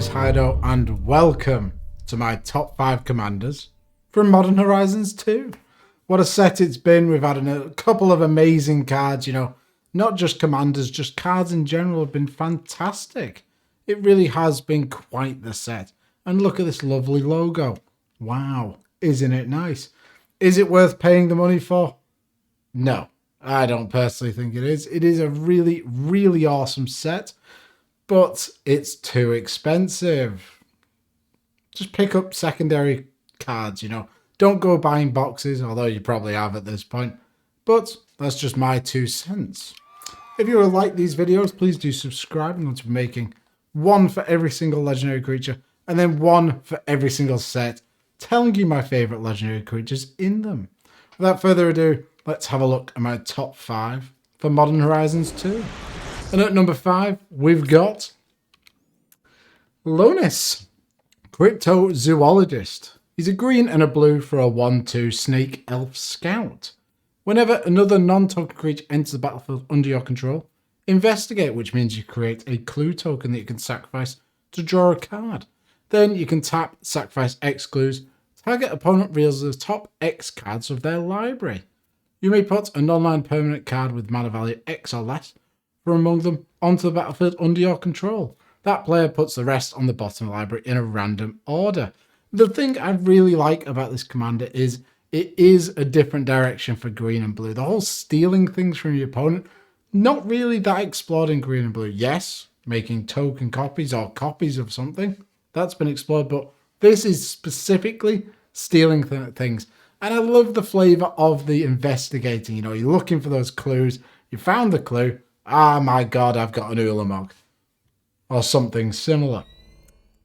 is Hydo, and welcome to my top 5 commanders from Modern Horizons 2. What a set it's been. We've had a couple of amazing cards, you know, not just commanders, just cards in general have been fantastic. It really has been quite the set. And look at this lovely logo. Wow, isn't it nice? Is it worth paying the money for? No, I don't personally think it is. It is a really, really awesome set, but it's too expensive. Just pick up secondary cards, you know. Don't go buying boxes, although you probably have at this point. But that's just my 2 cents. If you would like these videos, please do subscribe. I'm going to be making one for every single legendary creature, and then one for every single set, telling you my favourite legendary creatures in them. Without further ado, let's have a look at my top 5 for Modern Horizons 2. And at number 5, we've got Lotus Cryptozoologist. He's a green and a blue for a 1/2 Snake Elf Scout. Whenever another non-token creature enters the battlefield under your control, investigate, which means you create a clue token that you can sacrifice to draw a card. Then you can tap, sacrifice X clues. Target opponent reveals the top X cards of their library. You may put a non-land permanent card with mana value X or less from among them onto the battlefield under your control. That player puts the rest on the bottom of the library in a random order. The thing I really like about this commander is it is a different direction for green and blue. The whole stealing things from your opponent, not really that explored in green and blue. Yes, making token copies or copies of something, that's been explored, but this is specifically stealing things. And I love the flavour of the investigating. You know, you're looking for those clues. You found the clue. Ah, my God, I've got an Ulamog. Or something similar.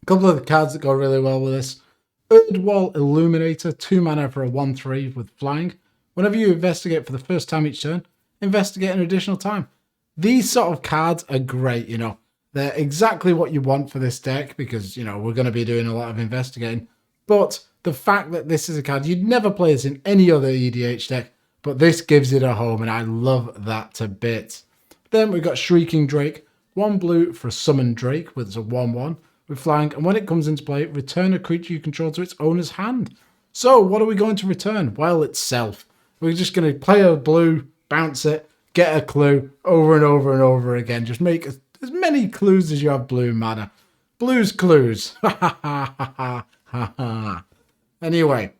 A couple of the cards that go really well with this. Erdwall Illuminator, 2 mana for a 1/3 with flying. Whenever you investigate for the first time each turn, investigate an additional time. These sort of cards are great, you know. They're exactly what you want for this deck because, you know, we're going to be doing a lot of investigating. But the fact that this is a card, you'd never play this in any other EDH deck, but this gives it a home, and I love that to bits. Then we've got Shrieking Drake, 1 blue for a Summon Drake with a 1/1 with flying, and when it comes into play, return a creature you control to its owner's hand. So what are we going to return? Well, itself. We're just going to play a blue, bounce it, get a clue over and over and over again. Just make as many clues as you have blue mana. Blue's clues. Ha ha ha ha ha ha. Anyway,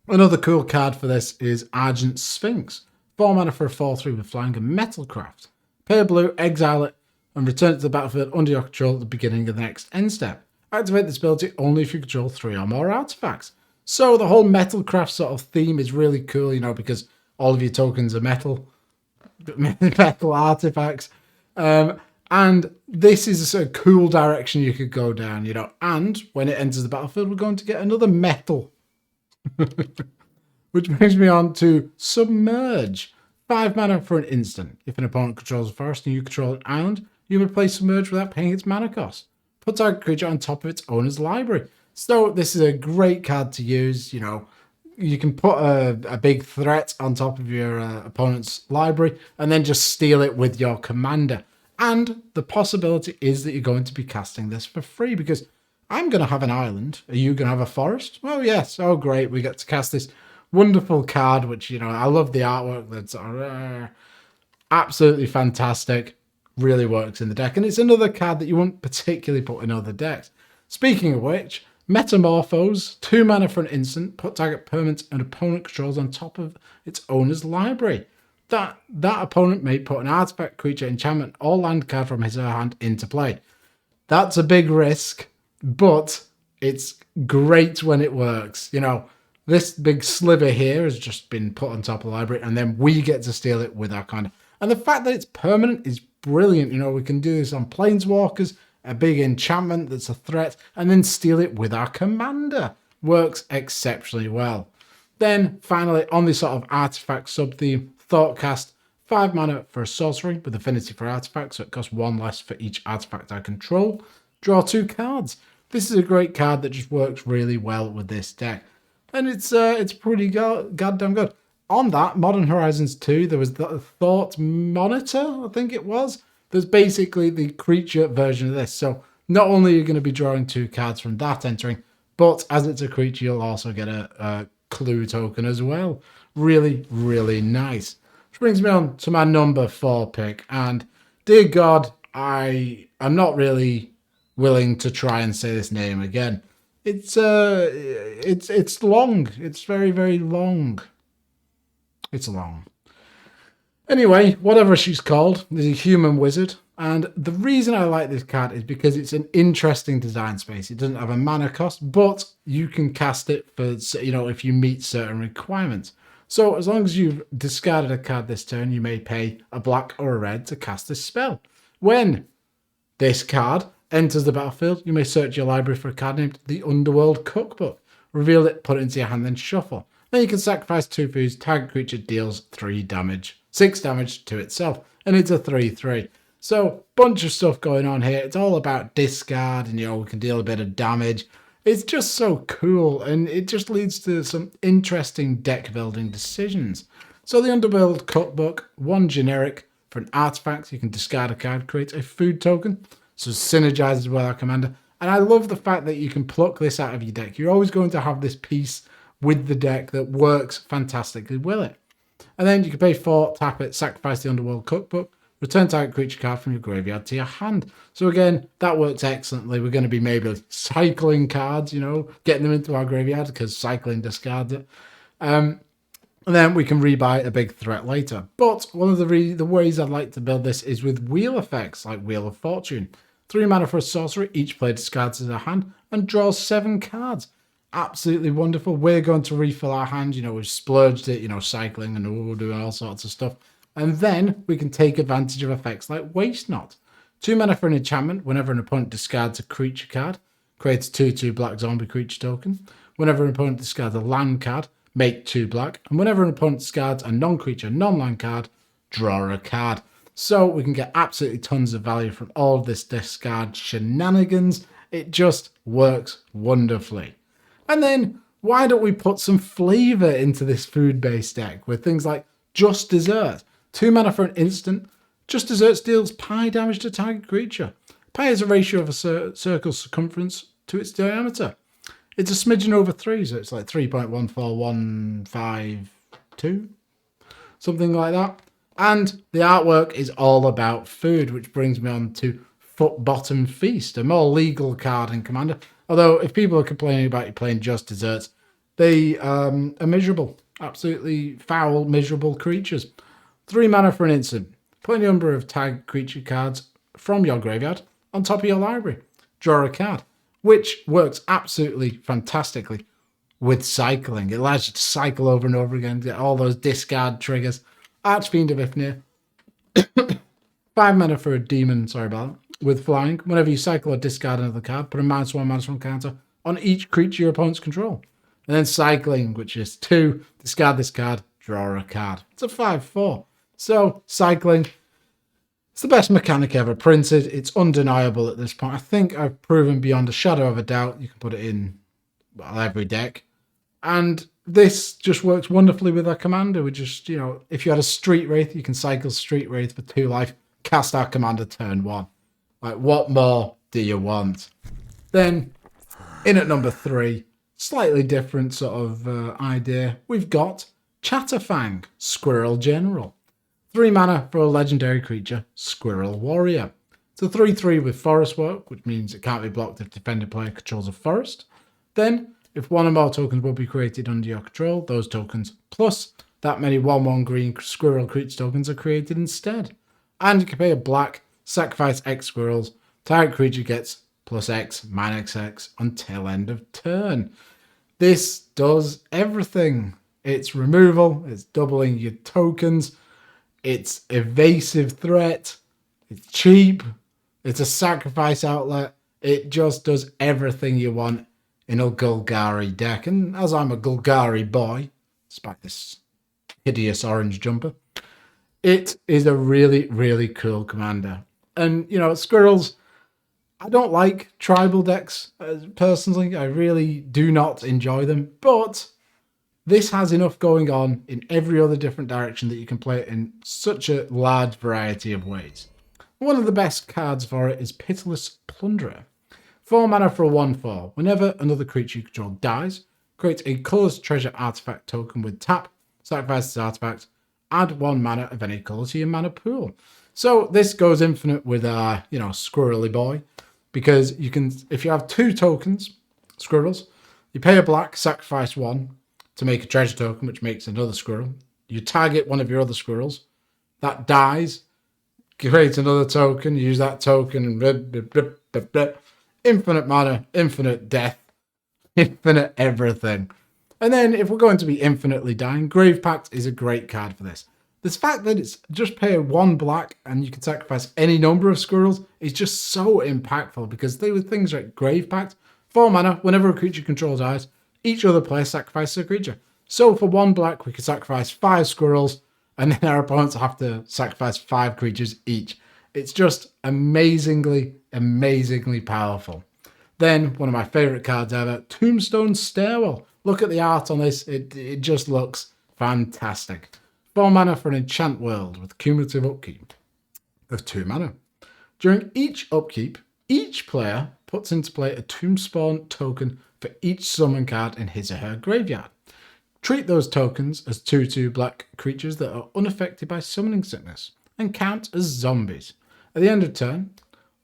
another cool card for this is Argent Sphinx. 4 mana for a 4/3 with flying and Metalcraft. Pay a blue, exile it, and return it to the battlefield under your control at the beginning of the next end step. Activate this ability only if you control 3 or more artifacts. So the whole Metalcraft sort of theme is really cool, you know, because all of your tokens are metal artifacts. And this is a cool direction you could go down, you know. And when it enters the battlefield, we're going to get another metal. Which brings me on to Submerge. 5 mana for an instant. If an opponent controls a forest and you control an island, you may play Submerge without paying its mana cost. Put target creature on top of its owner's library. So this is a great card to use, you know. You can put a big threat on top of your opponent's library and then just steal it with your commander. And the possibility is that you're going to be casting this for free because I'm going to have an island. Are you going to have a forest? Oh, yes. Oh, great. We get to cast this wonderful card, which, you know, I love the artwork. That's absolutely fantastic. Really works in the deck. And it's another card that you wouldn't particularly put in other decks. Speaking of which, Metamorphose, 2 mana for an instant. Put target permanent and opponent controls on top of its owner's library. That opponent may put an artifact, creature, enchantment, or land card from his or her hand into play. That's a big risk, but it's great when it works. You know, this big sliver here has just been put on top of the library, and then we get to steal it with our kind. And the fact that it's permanent is brilliant. You know, we can do this on Planeswalkers, a big enchantment that's a threat, and then steal it with our commander. Works exceptionally well. Then, finally, on this sort of artifact sub-theme, Thoughtcast, 5 mana for a sorcery with affinity for artifacts, so it costs 1 less for each artifact I control. Draw 2 cards. This is a great card that just works really well with this deck. And it's pretty goddamn good. On that, Modern Horizons 2, there was the Thought Monitor, I think it was. There's basically the creature version of this. So not only are you going to be drawing 2 cards from that entering, but as it's a creature, you'll also get a clue token as well. Really, really nice. Which brings me on to my number 4 pick. And dear God, I am not really willing to try and say this name again. It's long. It's very, very long. It's long. Anyway, whatever she's called, there's a human wizard. And the reason I like this card is because it's an interesting design space. It doesn't have a mana cost, but you can cast it for, if you meet certain requirements. So as long as you've discarded a card this turn, you may pay a black or a red to cast this spell. When this card enters the battlefield, you may search your library for a card named the Underworld Cookbook. Reveal it, put it into your hand, then shuffle. Then you can sacrifice 2 foods. Target creature deals 6 damage to itself. And it's a 3/3. So, bunch of stuff going on here. It's all about discard and, we can deal a bit of damage. It's just so cool, and it just leads to some interesting deck building decisions. So the Underworld Cookbook, 1 generic for an artifact. You can discard a card, create a food token. So synergizes with our commander. And I love the fact that you can pluck this out of your deck. You're always going to have this piece with the deck that works fantastically with it. And then you can pay 4, tap it, sacrifice the Underworld Cookbook, return target creature card from your graveyard to your hand. So again, that works excellently. We're going to be maybe cycling cards, getting them into our graveyard because cycling discards it. And then we can rebuy a big threat later. But one of the ways I'd like to build this is with wheel effects, like Wheel of Fortune. 3 mana for a sorcery, each player discards their hand and draws 7 cards. Absolutely wonderful. We're going to refill our hand, we've splurged it, cycling and doing all sorts of stuff. And then we can take advantage of effects like Waste Not. 2 mana for an enchantment. Whenever an opponent discards a creature card, creates a 2/2 black zombie creature token. Whenever an opponent discards a land card, make 2 black. And whenever an opponent discards a non-creature, non-land card, draw a card. So we can get absolutely tons of value from all of this discard shenanigans. It just works wonderfully. And then why don't we put some flavor into this food-based deck with things like Just Dessert. 2 mana for an instant. Just Dessert deals pi damage to target creature. Pi is a ratio of a circle's circumference to its diameter. It's a smidgen over 3, so it's like 3.14152, something like that. And the artwork is all about food, which brings me on to Foot Bottom Feast, a more legal card in Commander. Although, if people are complaining about you playing Just Desserts, they are miserable. Absolutely foul, miserable creatures. 3 mana for an instant. Put any number of tag creature cards from your graveyard on top of your library. Draw a card, which works absolutely fantastically with cycling. It allows you to cycle over and over again, get all those discard triggers. Archfiend of Ifnir. 5 mana for a demon, with flying. Whenever you cycle or discard another card, put a -1/-1 counter on each creature your opponents control. And then cycling, which is 2, discard this card, draw a card. It's a 5/4. So, cycling, it's the best mechanic ever printed. It's undeniable at this point. I think I've proven beyond a shadow of a doubt you can put it in every deck. And this just works wonderfully with our commander. We just, if you had a Street Wraith, you can cycle Street Wraith for 2 life, cast our commander turn 1. Like, what more do you want? Then, in at number 3, slightly different sort of idea, we've got Chatterfang, Squirrel General. 3 mana for a legendary creature, Squirrel Warrior. It's a 3/3 with forest work, which means it can't be blocked if defending player controls a forest. Then, if 1 or more tokens will be created under your control, those tokens plus that many 1/1 green squirrel creature tokens are created instead. And you can pay a black, sacrifice X squirrels, target creature gets +X, -X until end of turn. This does everything. It's removal, it's doubling your tokens, it's evasive threat, it's cheap, it's a sacrifice outlet. It just does everything you want in a Golgari deck. And as I'm a Golgari boy, despite this hideous orange jumper, it is a really, really cool commander. And, squirrels, I don't like tribal decks, personally. I really do not enjoy them. But this has enough going on in every other different direction that you can play it in such a large variety of ways. One of the best cards for it is Pitiless Plunderer. 4 mana for a 1/4. Whenever another creature you control dies, create a colorless treasure artifact token with tap, sacrifice this artifact, add 1 mana of any color to your mana pool. So this goes infinite with our, squirrely boy, because you can, if you have 2 tokens, squirrels, you pay a black, sacrifice 1 to make a treasure token, which makes another squirrel. You target one of your other squirrels, that dies, create another token, use that token, infinite mana, infinite death, infinite everything. And then if we're going to be infinitely dying, Grave Pact is a great card for this. This fact that it's just pay 1 black and you can sacrifice any number of squirrels is just so impactful, because they were things like Grave Pact, 4 mana, whenever a creature controls dies, each other player sacrifices a creature. So for 1 black, we could sacrifice 5 squirrels, and then our opponents have to sacrifice 5 creatures each. It's just amazingly, amazingly powerful. Then, one of my favourite cards ever, Tombstone Stairwell. Look at the art on this. It just looks fantastic. 4 mana for an enchant world with cumulative upkeep of 2 mana. During each upkeep, each player puts into play a Tombstone token for each summon card in his or her graveyard. Treat those tokens as 2/2 black creatures that are unaffected by summoning sickness and count as zombies. At the end of turn,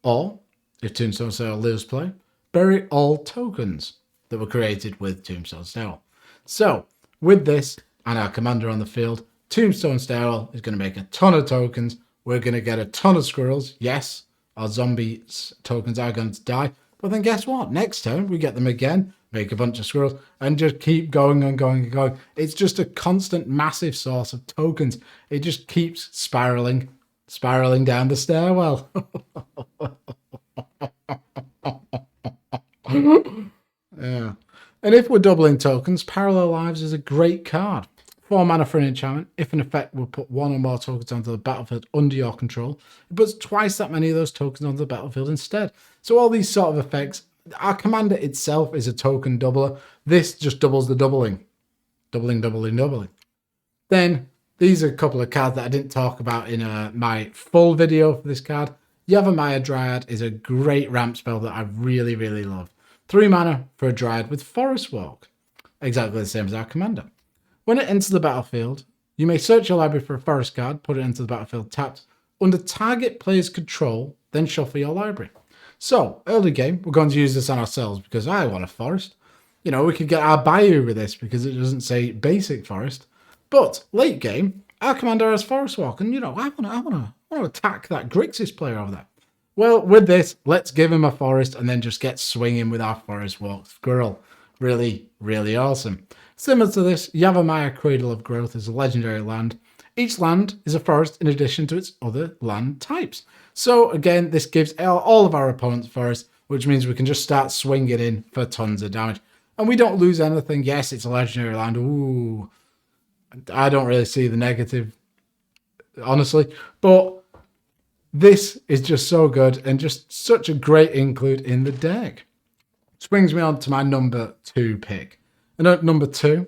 or if Tombstone Stairwell lives play, bury all tokens that were created with Tombstone Stairwell. So, with this and our commander on the field, Tombstone Stairwell is going to make a ton of tokens. We're going to get a ton of squirrels. Yes, our zombie tokens are going to die. But then guess what? Next turn, we get them again, make a bunch of squirrels, and just keep going and going and going. It's just a constant, massive source of tokens. It just keeps spiraling down the stairwell. Yeah. And if we're doubling tokens, Parallel Lives is a great card. 4 mana for an enchantment. If an effect will put 1 or more tokens onto the battlefield under your control, it puts twice that many of those tokens onto the battlefield instead. So all these sort of effects, our commander itself is a token doubler. This just doubles the doubling. Doubling. Then, these are a couple of cards that I didn't talk about in my full video for this card. Yavimaya Dryad is a great ramp spell that I really, really love. 3 mana for a Dryad with Forest Walk. Exactly the same as our commander. When it enters the battlefield, you may search your library for a forest card, put it into the battlefield tapped, under target player's control, then shuffle your library. So, early game, we're going to use this on ourselves because I want a forest. We could get our Bayou with this because it doesn't say basic forest. But late game, our commander has Forest Walk, and I want to attack that Grixis player over there. Well, with this, let's give him a forest and then just get swinging with our Forest Walk Squirrel. Really, really awesome. Similar to this, Yavimaya Cradle of Growth is a legendary land. Each land is a forest in addition to its other land types. So again, this gives all of our opponents forests, which means we can just start swinging in for tons of damage. And we don't lose anything. Yes, it's a legendary land. Ooh, I don't really see the negative, honestly. But this is just so good and just such a great include in the deck. Which brings me on to my number 2 pick. And at number 2,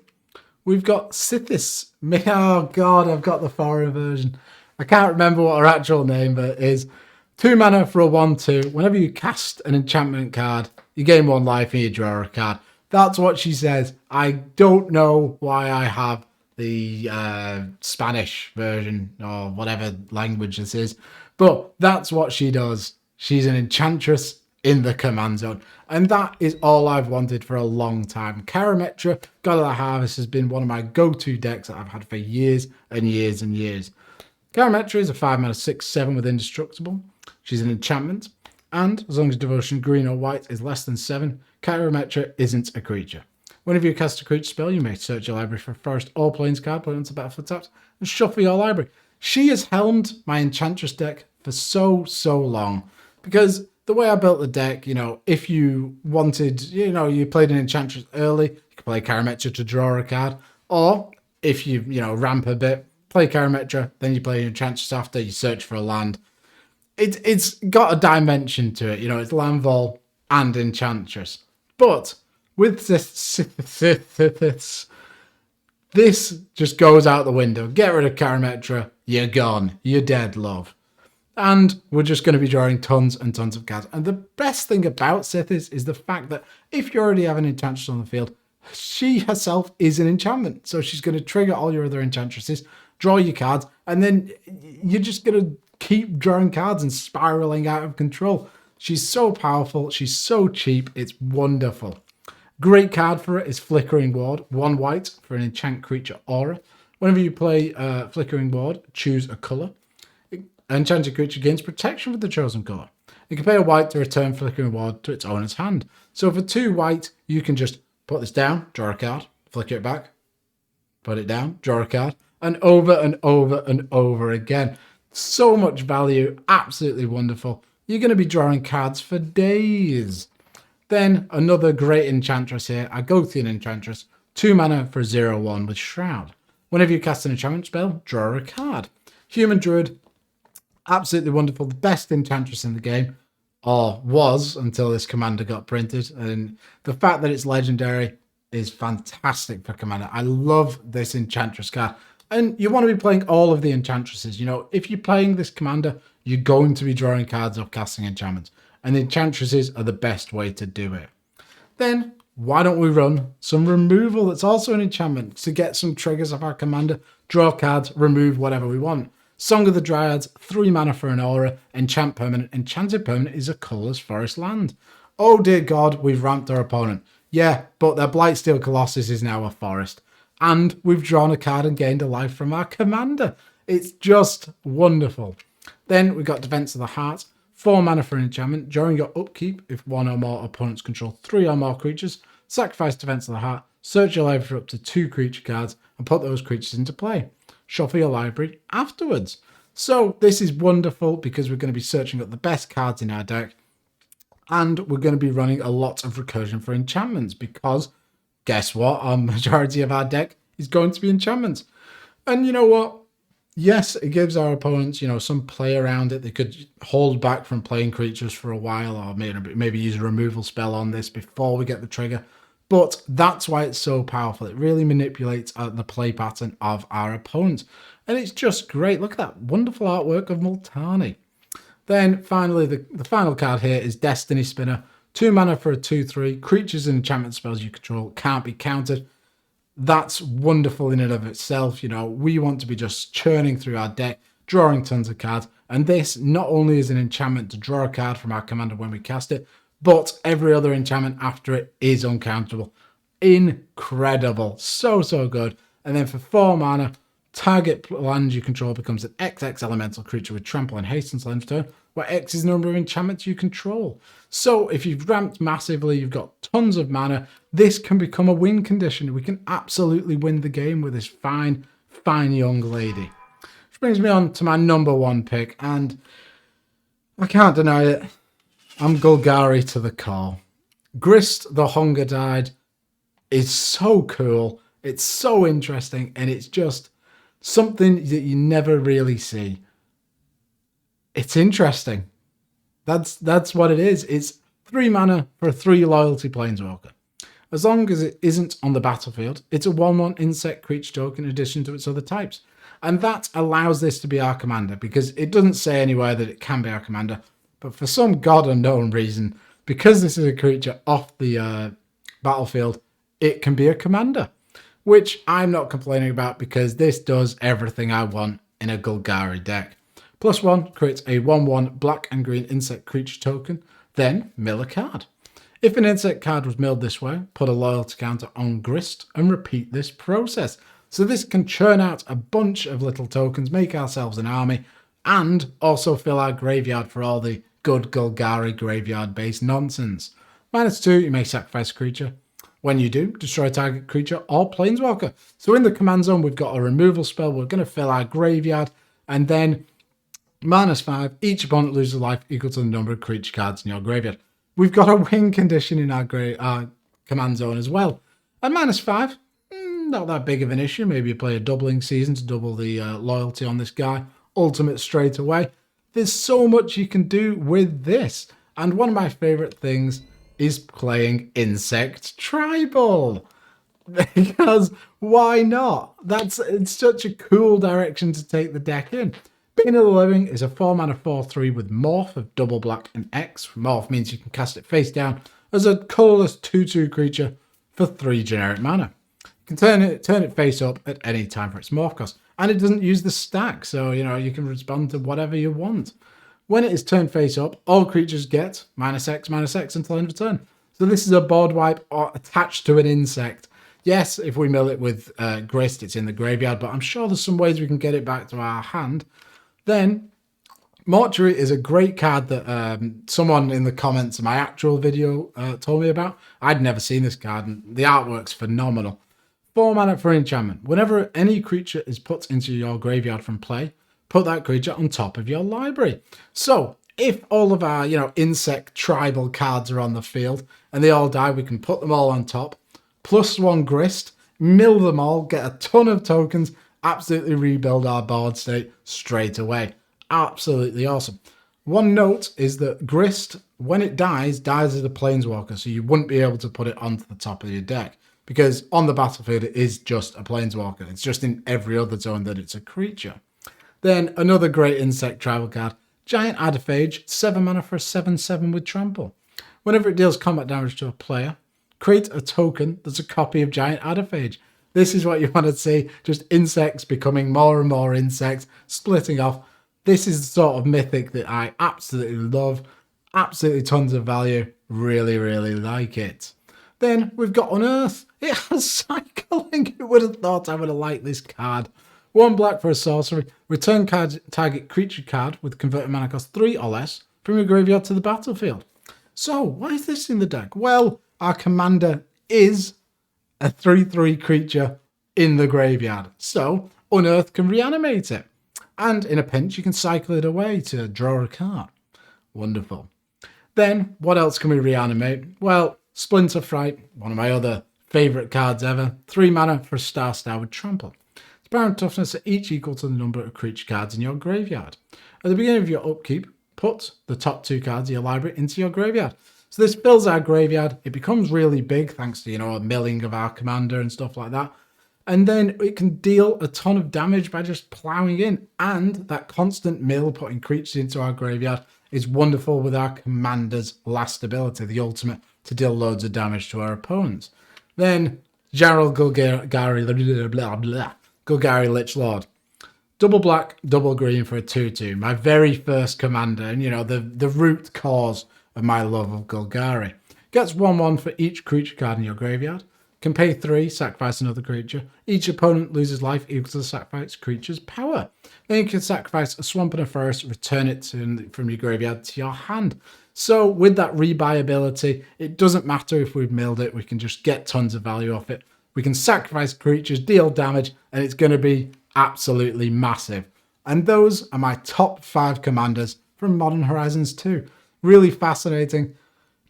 we've got Sithis. Oh god, I've got the foreign version. I can't remember what her actual name is. 2 mana for a 1/2. Whenever you cast an enchantment card, you gain 1 life and you draw a card. That's what she says. I don't know why I have the Spanish version or whatever language this is, but that's what she does. She's an enchantress in the command zone. And that is all I've wanted for a long time. Karametra, God of the Harvest, has been one of my go-to decks that I've had for years and years and years. Karametra is a 5 mana 6/7 with Indestructible. She's an enchantment. And as long as Devotion green or white is less than 7, Karametra isn't a creature. Whenever you cast a creature spell, you may search your library for a forest or plains card, put it onto the battlefield tapped, and shuffle your library. She has helmed my Enchantress deck for so long. Because the way I built the deck, if you wanted, you played an Enchantress early, you could play Karametra to draw a card. Or if you, ramp a bit, play Karametra, then you play Enchantress after, you search for a land. It's got a dimension to it, it's Landfall and Enchantress. But with this just goes out the window. Get rid of Karametra, you're gone. You're dead, love. And we're just going to be drawing tons and tons of cards. And the best thing about Sith is the fact that if you already have an enchantress on the field, she herself is an enchantment. So she's going to trigger all your other enchantresses, draw your cards, and then you're just going to keep drawing cards and spiraling out of control. She's so powerful. She's so cheap. It's wonderful. Great card for it is Flickering Ward. 1 white for an enchant creature aura. Whenever you play Flickering Ward, choose a colour. Enchanted creature gains protection with the chosen colour. You can pay a white to return Flickering Ward to its owner's hand. So for 2 white, you can just put this down, draw a card, flicker it back, put it down, draw a card, and over and over again. So much value, absolutely wonderful. You're going to be drawing cards for days. Then another great enchantress here, Agothian Enchantress, 2 mana for 0/1 with Shroud. Whenever you cast an enchantment spell, draw a card. Human Druid, absolutely wonderful, the best enchantress in the game, or was until this commander got printed. And the fact that it's legendary is fantastic for commander. I love this enchantress card. And you want to be playing all of the enchantresses. You know, if you're playing this commander, you're going to be drawing cards or casting enchantments. And the enchantresses are the best way to do it. Then, why don't we run some removal that's also an enchantment to get some triggers of our commander, draw cards, remove whatever we want. Song of the Dryads, 3 mana for an aura, enchant permanent. Enchanted permanent is a colourless forest land. Oh dear God, we've ramped our opponent. Yeah, but their Blightsteel Colossus is now a forest. And we've drawn a card and gained a life from our commander. It's just wonderful. Then we've got Defense of the Heart, 4 mana for an enchantment. During your upkeep, if 1 or more opponents control 3 or more creatures, sacrifice Defense of the Heart, search your library for up to 2 creature cards, and put those creatures into play. Shuffle your library afterwards. So this is wonderful because we're going to be searching up the best cards in our deck, and we're going to be running a lot of recursion for enchantments because guess what? Our majority of our deck is going to be enchantments. And you know what? Yes, it gives our opponents, you know, some play around it. They could hold back from playing creatures for a while, or maybe use a removal spell on this before we get the trigger. But that's why it's so powerful. It really manipulates the play pattern of our opponents. And it's just great. Look at that wonderful artwork of Multani. Then finally, the final card here is Destiny Spinner. 2 mana for a 2/3. Creatures and enchantment spells you control can't be countered. That's wonderful in and of itself. You know, we want to be just churning through our deck, drawing tons of cards. And this not only is an enchantment to draw a card from our commander when we cast it, but every other enchantment after it is uncountable. Incredible. So good. And then for 4 mana, target land you control becomes an XX elemental creature with trample and haste until end of turn, where X is the number of enchantments you control. So if you've ramped massively, you've got tons of mana, this can become a win condition. We can absolutely win the game with this fine young lady. Which brings me on to my number 1 pick, and I can't deny it. I'm Golgari to the core. Grist, the Hunger Died, is so cool. It's so interesting, and it's just something that you never really see. It's interesting. That's what it is. It's 3 mana for a 3 loyalty planeswalker. As long as it isn't on the battlefield, it's a 1/1 insect creature token in addition to its other types. And that allows this to be our commander, because it doesn't say anywhere that it can be our commander. But for some god unknown reason, because this is a creature off the battlefield, it can be a commander. Which I'm not complaining about, because this does everything I want in a Golgari deck. +1 creates a 1/1 black and green insect creature token, then mill a card. If an insect card was milled this way, put a loyalty counter on Grist and repeat this process. So this can churn out a bunch of little tokens, make ourselves an army, and also fill our graveyard for all the good Golgari graveyard-based nonsense. -2, you may sacrifice a creature. When you do, destroy a target creature or planeswalker. So in the command zone, we've got a removal spell. We're going to fill our graveyard. And then -5, each opponent loses a life equal to the number of creature cards in your graveyard. We've got a win condition in our command zone as well. And -5, not that big of an issue. Maybe you play a doubling season to double the loyalty on this guy. Ultimate straight away. There's so much you can do with this. And one of my favorite things is playing Insect Tribal. Because why not? It's such a cool direction to take the deck in. Bane of the Living is a 4-mana 4/3 with Morph of double black and X. Morph means you can cast it face down as a colourless 2/2 creature for 3 generic mana. You can turn it face up at any time for its Morph cost. And it doesn't use the stack, so you can respond to whatever you want. When it is turned face up, all creatures get -X until end of turn. So this is a board wipe or attached to an insect. Yes, if we mill it with Grist, it's in the graveyard, but I'm sure there's some ways we can get it back to our hand. Then, Mortuary is a great card that someone in the comments of my actual video told me about. I'd never seen this card, and the artwork's phenomenal. 4 mana for enchantment. Whenever any creature is put into your graveyard from play, put that creature on top of your library. So, if all of our, insect tribal cards are on the field and they all die, we can put them all on top. +1 Grist, mill them all, get a ton of tokens, absolutely rebuild our board state straight away. Absolutely awesome. One note is that Grist, when it dies as a planeswalker, so you wouldn't be able to put it onto the top of your deck, because on the battlefield it is just a planeswalker. It's just in every other zone that it's a creature. Then another great insect tribal card, Giant Adderphage, 7 mana for a 7/7 with trample. Whenever it deals combat damage to a player, create a token that's a copy of Giant Adderphage. This is what you want to see, just insects becoming more and more insects, splitting off. This is the sort of mythic that I absolutely love, absolutely tons of value, really, really like it. Then we've got Unearth. It has cycling. Who would have thought I would have liked this card? 1 black for a sorcery. Return target creature card with converted mana cost 3 or less from your graveyard to the battlefield. So, why is this in the deck? Well, our commander is a 3/3 creature in the graveyard. So, Unearth can reanimate it. And in a pinch, you can cycle it away to draw a card. Wonderful. Then, what else can we reanimate? Well, Splinter Fright, one of my other favourite cards ever. 3 mana for a Star with trample. Its power and toughness are each equal to the number of creature cards in your graveyard. At the beginning of your upkeep, put the top 2 cards of your library into your graveyard. So this fills our graveyard. It becomes really big thanks to, a milling of our commander and stuff like that. And then it can deal a ton of damage by just ploughing in. And that constant mill putting creatures into our graveyard is wonderful with our commander's last ability, the ultimate, to deal loads of damage to our opponents. Then Jarl Golgari Lichlord. Double black, double green for a 2/2. My very first commander, and the root cause of my love of Golgari. Gets 1/1 for each creature card in your graveyard. Can pay 3, sacrifice another creature. Each opponent loses life equal to the sacrificed creature's power. Then you can sacrifice a swamp and a forest, return it from your graveyard to your hand. So with that rebuy ability, it doesn't matter if we've milled it, we can just get tons of value off it. We can sacrifice creatures, deal damage, and it's going to be absolutely massive. And those are my top 5 commanders from Modern Horizons 2. Really fascinating.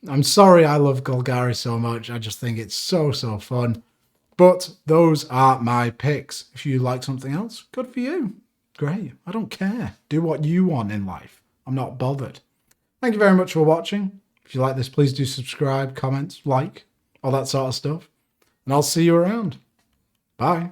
I'm sorry I love Golgari so much. I just think it's so fun. But those are my picks. If you like something else, good for you. Great. I don't care. Do what you want in life. I'm not bothered. Thank you very much for watching. If you like this, please do subscribe, comment, like, all that sort of stuff. And I'll see you around. Bye.